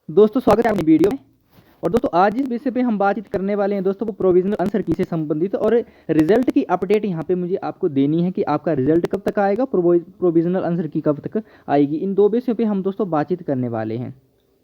दोस्तों स्वागत है अपनी वीडियो में। और दोस्तों आज जिस विषय पे हम बातचीत करने वाले हैं दोस्तों वो प्रोविजनल आंसर की से संबंधित और रिजल्ट की अपडेट यहाँ पे मुझे आपको देनी है कि आपका रिजल्ट कब तक आएगा, प्रोविजनल आंसर की कब तक आएगी। इन दो विषयों पे हम दोस्तों बातचीत करने वाले हैं।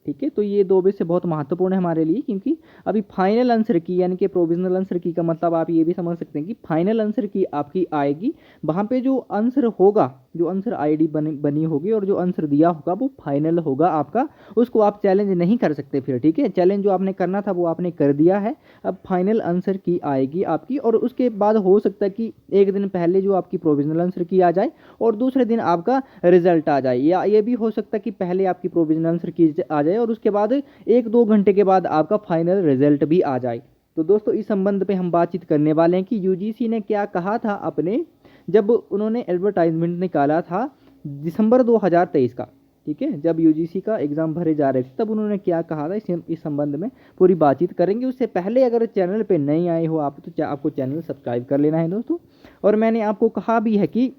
ठीक है, तो ये दो विषय बहुत महत्वपूर्ण है हमारे लिए, क्योंकि अभी फाइनल आंसर की यानी कि प्रोविजनल आंसर की का मतलब आप ये भी समझ सकते हैं कि फाइनल आंसर की आपकी आएगी। वहाँ पे जो आंसर होगा, जो आंसर आईडी बनी होगी और जो आंसर दिया होगा वो फाइनल होगा आपका। उसको आप चैलेंज नहीं कर सकते फिर। ठीक है, चैलेंज जो आपने करना था वो आपने कर दिया है। अब फाइनल आंसर की आएगी आपकी, और उसके बाद हो सकता है कि एक दिन पहले जो आपकी प्रोविजनल आंसर की आ जाए और दूसरे दिन आपका रिजल्ट आ जाए, या ये भी हो सकता है कि पहले आपकी प्रोविजनल आंसर की आ जाए और उसके बाद 1-2 घंटे के बाद आपका फाइनल रिजल्ट भी आ जाए। तो दोस्तों इस संबंध पे हम बातचीत करने वाले हैं कि यूजीसी ने क्या कहा था अपने, जब उन्होंने एडवर्टाइजमेंट निकाला था दिसंबर 2023 का। ठीक है, जब यूजीसी का एग्ज़ाम भरे जा रहे थे तब उन्होंने क्या कहा था, इस संबंध में पूरी बातचीत करेंगे। उससे पहले अगर चैनल पे नहीं आए हो आप तो आपको चैनल सब्सक्राइब कर लेना है दोस्तों। और मैंने आपको कहा भी है कि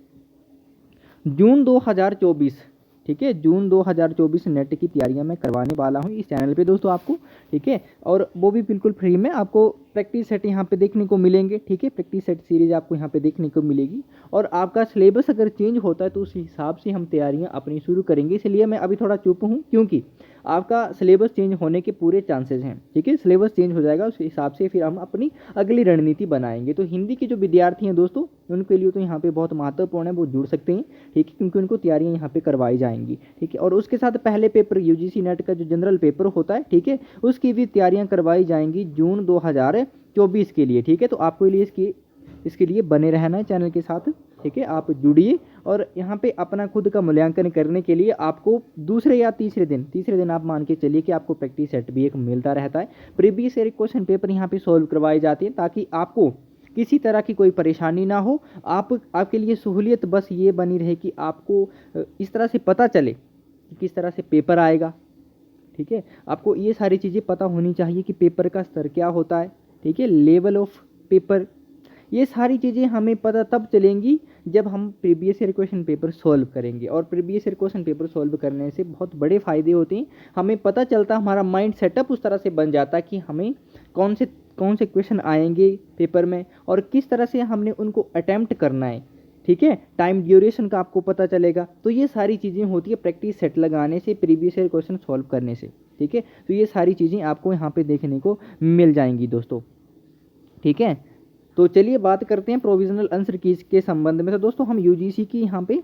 जून 2024, ठीक है, जून 2024 नेट की तैयारियां मैं करवाने वाला हूं इस चैनल पे दोस्तों आपको। ठीक है, और वो भी बिल्कुल फ्री में आपको प्रैक्टिस सेट यहाँ पे देखने को मिलेंगे। ठीक है, प्रैक्टिस सेट सीरीज आपको यहाँ पे देखने को मिलेगी। और आपका सिलेबस अगर चेंज होता है तो उस हिसाब से हम तैयारियां अपनी शुरू करेंगे। इसलिए मैं अभी थोड़ा चुप हूँ, क्योंकि आपका सिलेबस चेंज होने के पूरे चांसेस हैं। ठीक है, सिलेबस चेंज हो जाएगा, उस हिसाब से फिर हम अपनी अगली रणनीति बनाएंगे। तो हिंदी के जो विद्यार्थी हैं दोस्तों उनके लिए तो यहाँ पे बहुत महत्वपूर्ण है, वो जुड़ सकते हैं। ठीक है, क्योंकि उनको तैयारियां यहाँ पे करवाई जाएंगी। ठीक है, और उसके साथ पहले पेपर यूजीसी नेट का जो जनरल पेपर होता है, ठीक है, उसकी भी तैयारियां करवाई जाएंगी जून 2024 के लिए। ठीक है, तो आपको लिए इसके लिए बने रहना है चैनल के साथ। ठीक है, आप जुड़िए। और यहाँ पे अपना खुद का मूल्यांकन करने के लिए आपको दूसरे या तीसरे दिन आप मान के चलिए कि आपको प्रैक्टिस सेट भी एक मिलता रहता है। प्रीवियस ईयर क्वेश्चन पेपर यहाँ पे सॉल्व करवाए जाते हैं ताकि आपको किसी तरह की कोई परेशानी ना हो। आपके लिए सहूलियत बस ये बनी रहे कि आपको इस तरह से पता चले कि किस तरह से पेपर आएगा। ठीक है, आपको ये सारी चीज़ें पता होनी चाहिए कि पेपर का स्तर क्या होता है। ठीक है, लेवल ऑफ पेपर, ये सारी चीज़ें हमें पता तब चलेंगी जब हम previous year question paper solve करेंगे। और previous year question paper solve करने से बहुत बड़े फ़ायदे होते हैं। हमें पता चलता है, हमारा माइंड सेटअप उस तरह से बन जाता है कि हमें कौन से क्वेश्चन आएंगे पेपर में और किस तरह से हमने उनको अटैम्प्ट करना है। ठीक है, टाइम ड्यूरेशन का आपको पता चलेगा। तो ये सारी चीज़ें होती है प्रैक्टिस सेट लगाने से, प्रीवियस ईयर क्वेश्चन सॉल्व करने से। ठीक है, तो ये सारी चीज़ें आपको यहाँ पे देखने को मिल जाएंगी दोस्तों। ठीक है, तो चलिए बात करते हैं प्रोविजनल आंसर कीज के संबंध में। तो दोस्तों हम यूजीसी की यहाँ पे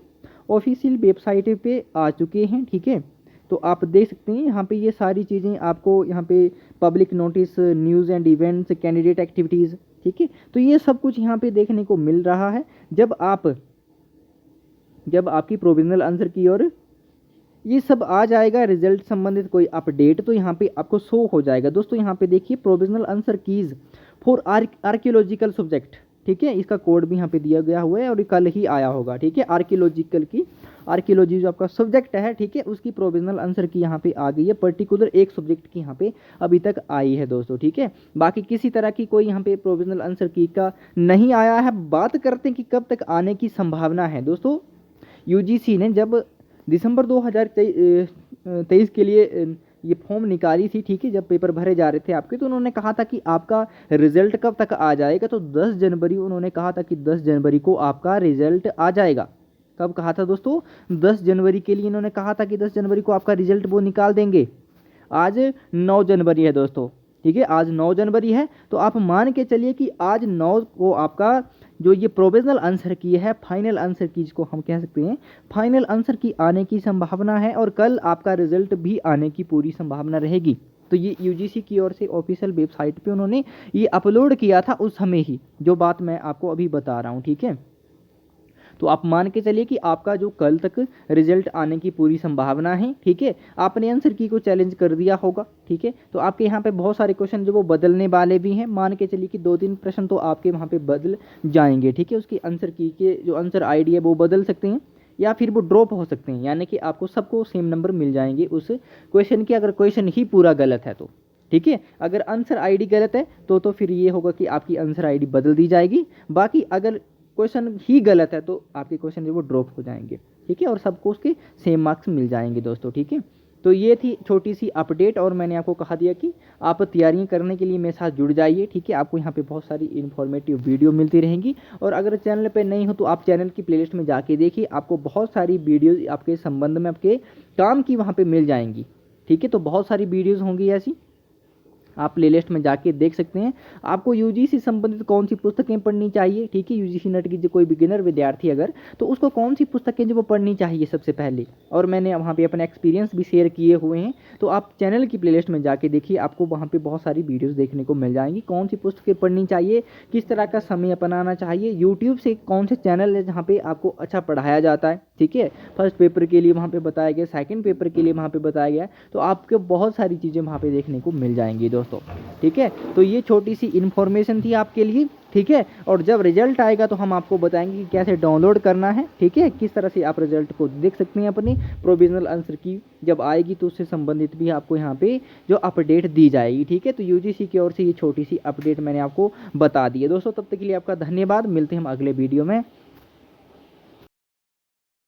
ऑफिशियल वेबसाइट पे आ चुके हैं। ठीक है, तो आप देख सकते हैं यहाँ पे ये सारी चीज़ें आपको यहाँ पे public notice, news and events, candidate activities. ठीक है, तो ये सब कुछ यहाँ पे देखने को मिल रहा है। जब आपकी प्रोविजनल आंसर की और ये सब आ जाएगा, रिजल्ट संबंधित कोई अपडेट तो यहाँ पे आपको शो हो जाएगा। दोस्तों यहाँ पे देखिए provisional answer keys for archaeological subject. ठीक है, इसका कोड भी यहाँ पे दिया गया हुआ है और कल ही आया होगा। ठीक है, आर्कियोलॉजी जो आपका सब्जेक्ट है, ठीक है, उसकी प्रोविजनल आंसर की यहाँ पे आ गई है। पर्टिकुलर एक सब्जेक्ट की यहाँ पे अभी तक आई है दोस्तों। ठीक है, बाकी किसी तरह की कोई यहाँ पे प्रोविजनल आंसर की का नहीं आया है। बात करते हैं कि कब तक आने की संभावना है। दोस्तों यूजीसी ने जब दिसंबर 2023 के लिए ये फॉर्म निकाली थी, ठीक है, जब पेपर भरे जा रहे थे आपके, तो उन्होंने कहा था कि आपका रिजल्ट कब तक आ जाएगा। तो 10 जनवरी उन्होंने कहा था कि 10 जनवरी को आपका रिजल्ट आ जाएगा। कब कहा था दोस्तों? 10 जनवरी के लिए इन्होंने कहा था कि 10 जनवरी को आपका रिजल्ट वो निकाल देंगे। आज 9 जनवरी है दोस्तों। ठीक है, आज 9 जनवरी है, तो आप मान के चलिए कि आज 9 को आपका जो ये प्रोविजनल आंसर की है, फाइनल आंसर की जिसको हम कह सकते हैं, फाइनल आंसर की आने की संभावना है और कल आपका रिजल्ट भी आने की पूरी संभावना रहेगी। तो ये यूजीसी की ओर से ऑफिशियल वेबसाइट पे उन्होंने ये अपलोड किया था उस समय ही, जो बात मैं आपको अभी बता रहा हूँ। ठीक है, तो आप मान के चलिए कि आपका जो कल तक रिजल्ट आने की पूरी संभावना है। ठीक है, आपने आंसर की को चैलेंज कर दिया होगा। ठीक है, तो आपके यहाँ पे बहुत सारे क्वेश्चन जो वो बदलने वाले भी हैं। मान के चलिए कि 2-3 प्रश्न तो आपके वहाँ पे बदल जाएंगे। ठीक है, उसकी आंसर की के जो आंसर आईडी है वो बदल सकते हैं या फिर वो ड्रॉप हो सकते हैं, यानी कि आपको सबको सेम नंबर मिल जाएंगे उस क्वेश्चन के, अगर क्वेश्चन ही पूरा गलत है तो। ठीक है, अगर आंसर आईडी गलत है तो फिर ये होगा कि आपकी आंसर आईडी बदल दी जाएगी। बाकी अगर क्वेश्चन ही गलत है तो आपके क्वेश्चन जो वो ड्रॉप हो जाएंगे। ठीक है, और सबको उसके सेम मार्क्स मिल जाएंगे दोस्तों। ठीक है, तो ये थी छोटी सी अपडेट, और मैंने आपको कहा दिया कि आप तैयारियां करने के लिए मेरे साथ जुड़ जाइए, ठीक है। आपको यहाँ पे बहुत सारी इन्फॉर्मेटिव वीडियो मिलती रहेंगी, और अगर चैनल पे नहीं हो तो आप चैनल की प्लेलिस्ट में जाके देखिए, आपको बहुत सारी वीडियोज़ आपके संबंध में, आपके काम की वहाँ पर मिल जाएंगी, ठीक है। तो बहुत सारी वीडियोज़ होंगी ऐसी, आप प्लेलिस्ट में जाके देख सकते हैं। आपको यूजीसी संबंधित कौन सी पुस्तकें पढ़नी चाहिए, ठीक है, यूजीसी नेट की जो कोई बिगिनर विद्यार्थी अगर, तो उसको कौन सी पुस्तकें जो वो पढ़नी चाहिए सबसे पहले, और मैंने वहाँ पे अपने एक्सपीरियंस भी शेयर किए हुए हैं। तो आप चैनल की प्लेलिस्ट में जाके देखिए, आपको वहाँ पे बहुत सारी वीडियोज़ देखने को मिल जाएंगी, कौन सी पुस्तकें पढ़नी चाहिए, किस तरह का समय अपनाना चाहिए, यूट्यूब से कौन से चैनल है जहाँ पर आपको अच्छा पढ़ाया जाता है, ठीक है। फर्स्ट पेपर के लिए वहाँ पर बताया गया, सेकेंड पेपर के लिए वहाँ पर बताया गया, तो आपको बहुत सारी चीज़ें वहाँ पर देखने को मिल जाएंगी दोस्तों, ठीक है। तो ये छोटी सी इन्फॉर्मेशन थी आपके लिए, ठीक है। और जब रिजल्ट आएगा तो हम आपको बताएंगे कि कैसे डाउनलोड करना है, ठीक है, किस तरह से आप रिजल्ट को देख सकते हैं अपनी प्रोविजनल आंसर की जब आएगी, तो उससे संबंधित भी आपको यहाँ पे जो अपडेट दी जाएगी, ठीक है। तो यूजीसी की ओर से ये छोटी सी अपडेट मैंने आपको बता दी है दोस्तों। तब तक के लिए आपका धन्यवाद, मिलते हैं हम अगले वीडियो में।